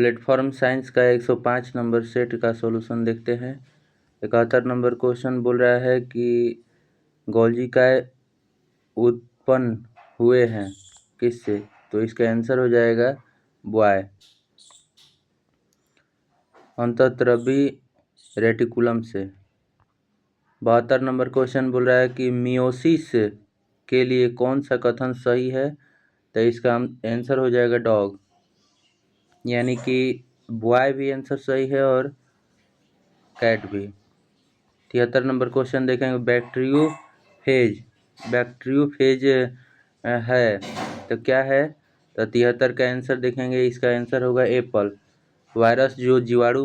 Platform science का 105 number set का solution देखते हैं। 71 नंबर क्वेश्चन बोल रहा है कि गोल्जी काय उत्पन्न हुए हैं किससे, तो इसका आंसर हो जाएगा बॉय, अंतःद्रव्यी रेटिकुलम से। 72 नंबर क्वेश्चन बोल रहा है कि मियोसिस के लिए कौन सा कथन सही है, तो इसका आंसर हो जाएगा डॉग, यानी कि बॉय भी आंसर सही है और कैट भी। 73 नंबर क्वेश्चन देखेंगे, बैक्टीरियोफेज है तो क्या है, तो 73 का आंसर देखेंगे, इसका आंसर होगा एप्पल, वायरस जो जीवाणु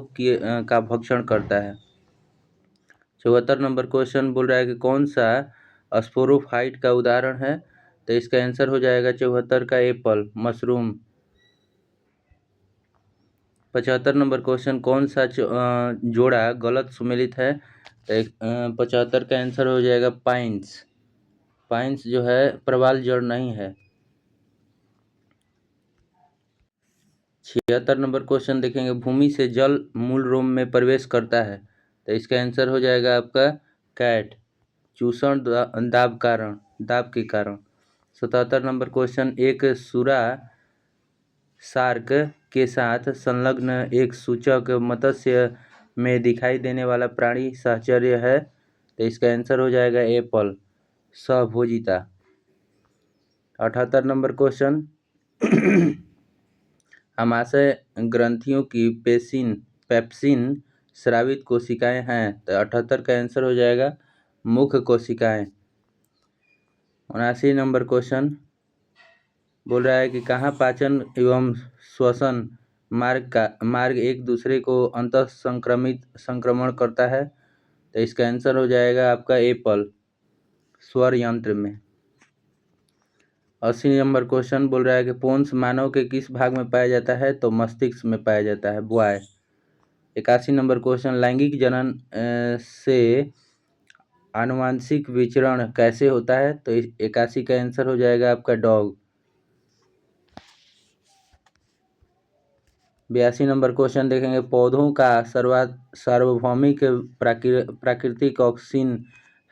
का भक्षण करता है। 74 नंबर क्वेश्चन बोल रहा है कि कौन सा स्पोरोफाइट का उदाहरण है, तो इसका आंसर हो जाएगा 74 का एप्पल, मशरूम। 75 नंबर क्वेश्चन, कौन सा जोड़ा गलत सुमेलित है, तो 75 का आंसर हो जाएगा पाइंस जो है प्रवाल जड़ नहीं है। 76 नंबर क्वेश्चन देखेंगे, भूमि से जल मूल रोम में प्रवेश करता है, तो इसका आंसर हो जाएगा आपका कैट, चूषण दाब के कारण। 77 नंबर क्वेश्चन, एक सुरा शार्क के साथ संलग्न एक सूचक मत्स्य में दिखाई देने वाला प्राणी साहचर्य है, तो इसका आंसर हो जाएगा एप्पल, सहभोजिता। 78 नंबर क्वेश्चन, आमाशय ग्रंथियों की पेप्सिन स्रावित कोशिकाएं हैं, तो 78 का आंसर हो जाएगा मुख्य कोशिकाएं। 79 नंबर क्वेश्चन बोल रहा है कि कहाँ पाचन एवं श्वसन मार्ग एक दूसरे को अंतः संक्रमण करता है, तो इसका आंसर हो जाएगा आपका एप्पल, स्वर यंत्र में। 80 नंबर क्वेश्चन बोल रहा है कि पोन्स मानव के किस भाग में पाया जाता है, तो मस्तिष्क में पाया जाता है, बॉय। 81 नंबर क्वेश्चन, लैंगिक जनन से आनुवांशिक विचरण कैसे होता है, तो 81 का आंसर हो जाएगा आपका डॉग। 82 नंबर क्वेश्चन देखेंगे, पौधों का सार्वभौमिक प्राकृतिक ऑक्सीजन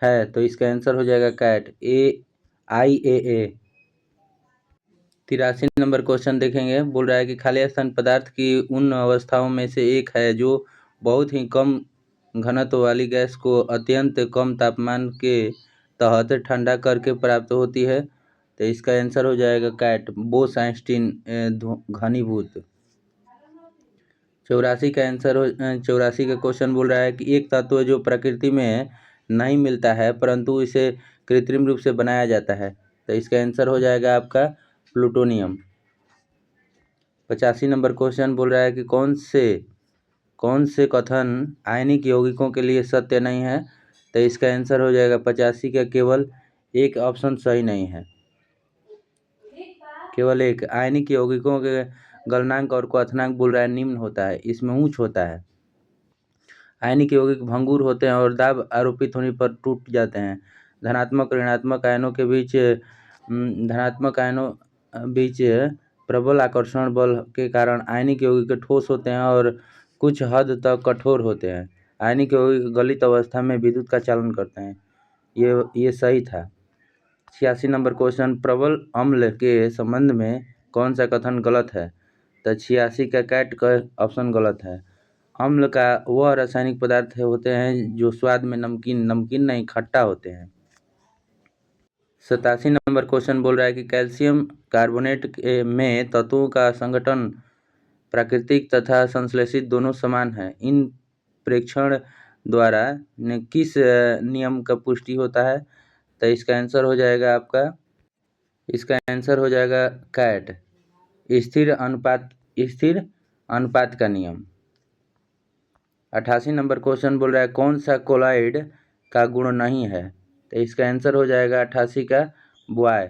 है, तो इसका आंसर हो जाएगा कैट, IAA। 83 नंबर क्वेश्चन देखेंगे, बोल रहा है कि खाली स्थान पदार्थ की उन अवस्थाओं में से एक है जो बहुत ही कम घनत्व वाली गैस को अत्यंत कम तापमान के तहत ठंडा करके प्राप्त होती है, तो इसका आंसर हो जाएगा कैट, बोस-आइंस्टीन घनीभूत। 84 का आंसर 84 का क्वेश्चन बोल रहा है कि एक तत्व जो प्रकृति में नहीं मिलता है परंतु इसे कृत्रिम रूप से बनाया जाता है, तो इसका आंसर हो जाएगा आपका प्लूटोनियम। 85 नंबर क्वेश्चन बोल रहा है कि कौन से कथन आयनिक यौगिकों के लिए सत्य नहीं है, तो इसका आंसर हो जाएगा 85 का केवल एक ऑप्शन सही नहीं है, केवल एक। आयनिक यौगिकों के गलनांक और क्वथनांक बोल रहा है निम्न होता है, इसमें उच्च होता है। आयनिक यौगिक भंगुर होते हैं और दाब आरोपित होने पर टूट जाते हैं। धनात्मक ऋणात्मक आयनों बीच प्रबल आकर्षण बल के कारण आयनिक यौगिक ठोस होते हैं और कुछ हद तक कठोर होते हैं। आयनिक यौगिक गलित अवस्था में विद्युत का चालन करते हैं, ये सही था। 86 नंबर क्वेश्चन, प्रबल अम्ल के संबंध में कौन सा कथन गलत है, तो 86 का कैट का ऑप्शन गलत है। अम्ल का वह रासायनिक पदार्थ होते हैं जो स्वाद में नमकीन नहीं खट्टा होते हैं। 87 नंबर क्वेश्चन बोल रहा है कि कैल्शियम कार्बोनेट में तत्वों का संगठन प्राकृतिक तथा संश्लेषित दोनों समान है, इन प्रेक्षण द्वारा किस नियम का पुष्टि होता है, तो इसका आंसर हो जाएगा कैट, स्थिर अनुपात का नियम। 88 नंबर क्वेश्चन बोल रहा है कौन सा कोलॉइड का गुण नहीं है, तो इसका आंसर हो जाएगा 88 का बॉय,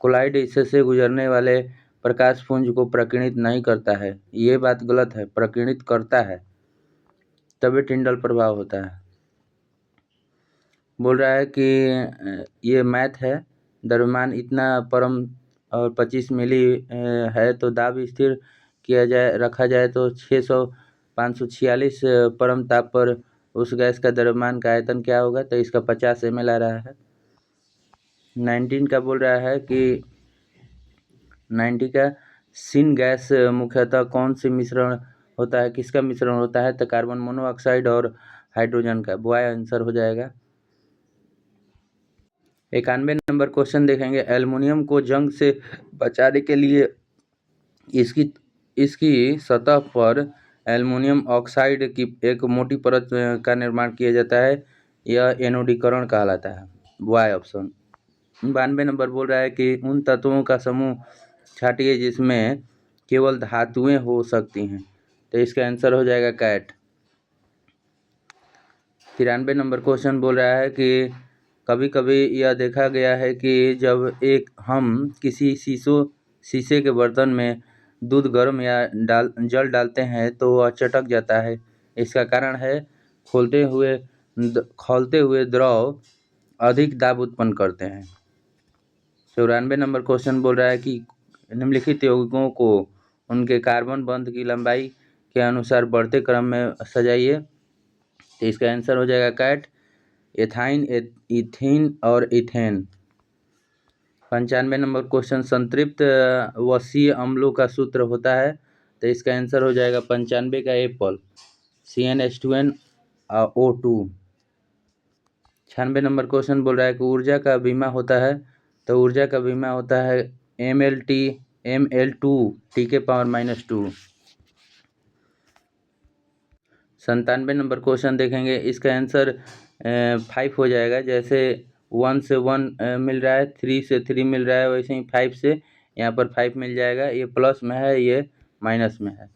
कोलॉइड इससे गुजरने वाले प्रकाश पुंज को प्रकीर्णित नहीं करता है, ये बात गलत है, प्रकीर्णित करता है तभी टिंडल प्रभाव होता है। बोल रहा है कि ये मैथ है, द्रव्यमान इतना परम और 25 मिली है तो दाब स्थिर किया जाए रखा जाए तो 546 परम ताप पर उस गैस का द्रव्यमान का आयतन क्या होगा? तो इसका 50 ml आ रहा है। 19 का बोल रहा है कि 90 का सिन गैस मुख्यतः कौन से मिश्रण होता है, किसका मिश्रण होता है? तो कार्बन मोनोऑक्साइड और हाइड्रोजन का। बॉय आंसर हो जाएगा। 91 नंबर क्वेश्चन देखेंगे। एल्युमिनियम को जंग से बचाने के लिए इसकी सतह पर एल्युमिनियम ऑक्साइड की एक मोटी परत का निर्माण किया जाता है। यह एनोडीकरण कहलाता है। Boy option. 92 नंबर बोल रहा है कि उन तत्वों का समूह छाटिए जिसमें केवल धातुएं हो सकती हैं। तो इसका आंसर हो जाएगा कैट। 93 नंबर क्वेश्चन बोल रहा है कि कभी कभी यह देखा गया है कि जब हम किसी शीशे के बर्तन में दूध गर्म या जल डालते हैं तो वह चटक जाता है। इसका कारण है खौलते हुए द्रव अधिक दाब उत्पन्न करते हैं। 94 नंबर क्वेश्चन बोल रहा है कि निम्नलिखित यौगिकों को उनके कार्बन बंध की लंबाई के अनुसार बढ़ते क्रम में सजाइए। तो इसका आंसर हो जाएगा कैट। एथाइन, इथीन और इथेन। 95 number question. संतृप्त वसीय अम्लों का सूत्र होता है। तो इसका आंसर हो जाएगा 95 का एप्पल, CnH2nO2। 96 नंबर क्वेश्चन बोल रहा है कि ऊर्जा का बीमा होता है। तो ऊर्जा का बीमा होता है ML2 T⁻²। 97 नंबर क्वेश्चन देखेंगे। इसका आंसर 5 हो जाएगा। जैसे 1 से 1 मिल रहा है, 3 से 3 मिल रहा है, वैसे ही 5 से यहाँ पर 5 मिल जाएगा। ये प्लस में है, ये माइनस में है।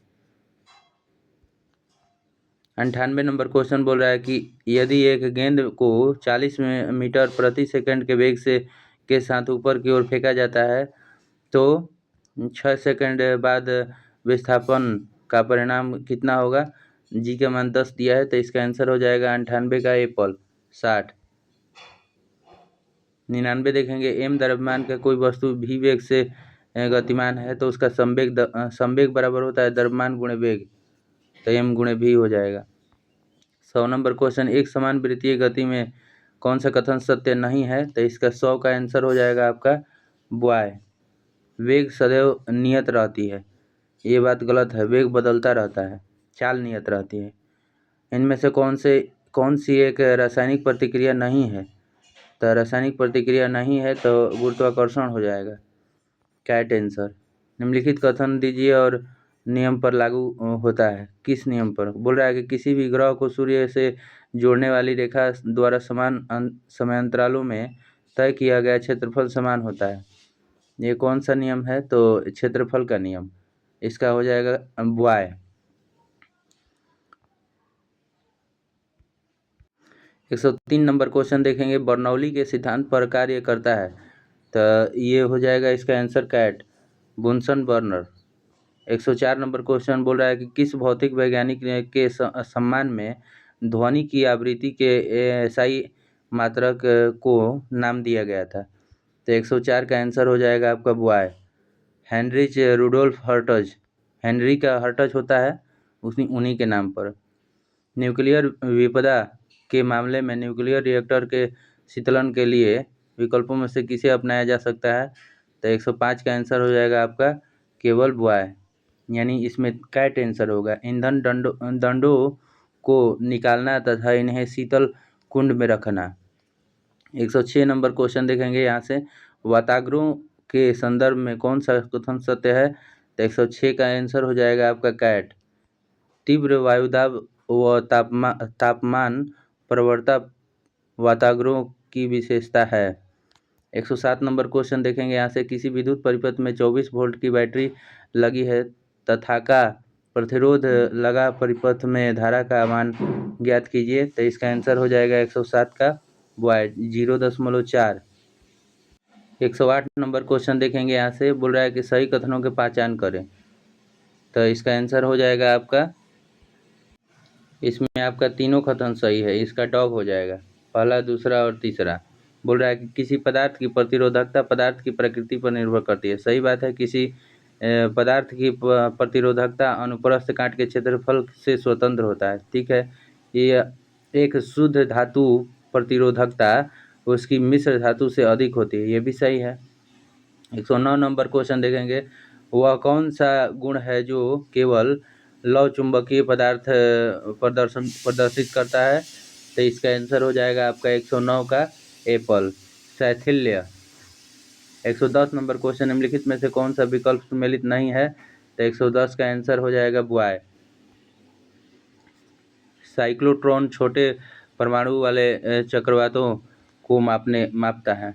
98 नंबर क्वेश्चन बोल रहा है कि यदि एक गेंद को 40 मीटर प्रति सेकंड के वेग के साथ ऊपर की ओर फेंका जाता है तो 6 सेकंड बाद विस्थापन का परिणाम कितना होगा? जी का मान 10 दिया है। तो इसका आंसर हो जाएगा 98 का एप्पल, 60। 99 देखेंगे। m द्रव्यमान का कोई वस्तु v वेग से गतिमान है तो उसका संवेग बराबर होता है द्रव्यमान गुणे वेग। तो m गुणे v हो जाएगा। 100 नंबर क्वेश्चन। एक समान वृत्तीय गति में कौन सा कथन सत्य नहीं है? तो इसका 100 का आंसर हो जाएगा आपका बॉय। वेग सदैव नियत रहती है, ये बात गलत है। वेग बदलता रहता है, चाल नियत रहती है। इनमें से कौन सी एक रासायनिक प्रतिक्रिया नहीं है? तो रासायनिक प्रतिक्रिया नहीं है तो गुरुत्वाकर्षण हो जाएगा, कैट आंसर। निम्नलिखित कथन दीजिए और नियम पर लागू होता है। किस नियम पर? बोल रहा है कि किसी भी ग्रह को सूर्य से जोड़ने वाली रेखा द्वारा समान समयांतरालों में तय किया गया क्षेत्रफल समान होता है। ये कौन सा नियम है? तो क्षेत्रफल का नियम। इसका हो जाएगा बॉय। 103 नंबर क्वेश्चन देखेंगे। बर्नौली के सिद्धांत पर कार्य करता है। तो ये हो जाएगा इसका आंसर कैट, बुनसन बर्नर। 104 नंबर क्वेश्चन बोल रहा है कि किस भौतिक वैज्ञानिक के सम्मान में ध्वनि की आवृत्ति के एसआई मात्रक को नाम दिया गया था? तो 104 का आंसर हो जाएगा आपका boy, Heinrich Rudolf Hertz. Henry का हर्टज होता है उन्हीं के नाम पर। न्यूक्लियर विपदा के मामले में न्यूक्लियर रिएक्टर के शीतलन के लिए विकल्पों में से किसे अपनाया जा सकता है? तो 105 का आंसर हो जाएगा आपका केवल बॉय, यानी इसमें कैट आंसर होगा। ईंधन दंडों को निकालना तथा इन्हें शीतल कुंड में रखना। 106 नंबर क्वेश्चन देखेंगे। यहाँ से वाताग्रों के संदर्भ में कौन सा कथन सत्य है? तो 106 का आंसर हो जाएगा आपका कैट। तीव्र वायुदाब व तापमान प्रवणता वाताग्रों की विशेषता है। 107 नंबर क्वेश्चन देखेंगे। यहाँ से किसी विद्युत परिपथ में 24 वोल्ट की बैटरी लगी है तथा का प्रतिरोध लगा परिपथ में धारा का मान ज्ञात कीजिए। तो इसका आंसर हो जाएगा 107 का बॉय, 0.4। 108 नंबर क्वेश्चन देखेंगे। यहाँ से बोल रहा है कि सही कथनों की पहचान करें। तो इसका आंसर हो जाएगा आपका, इसमें आपका तीनों कथन सही है। इसका डॉग हो जाएगा, पहला, दूसरा और तीसरा। बोल रहा है कि किसी पदार्थ की प्रतिरोधकता पदार्थ की प्रकृति पर निर्भर करती है। सही बात है। किसी पदार्थ की प्रतिरोधकता अनुप्रस्थ काट के क्षेत्रफल से स्वतंत्र होता है। ठीक है, ये एक शुद्ध धातु प्रतिरोधकता उसकी मिश्र धातु से अधिक होती है, ये भी सही है। 109 नंबर क्वेश्चन देखेंगे, वह कौन सा गुण है जो केवल लौ चुंबकीय पदार्थ प्रदर्शित करता है? तो इसका आंसर हो जाएगा आपका 109 का एप्पल, शैथिल्य। 110 नंबर क्वेश्चन, निम्नलिखित में से कौन सा विकल्प सुमेलित नहीं है? तो 110 का आंसर हो जाएगा बॉय। साइक्लोट्रॉन छोटे परमाणु वाले चक्रवातों को मापता है।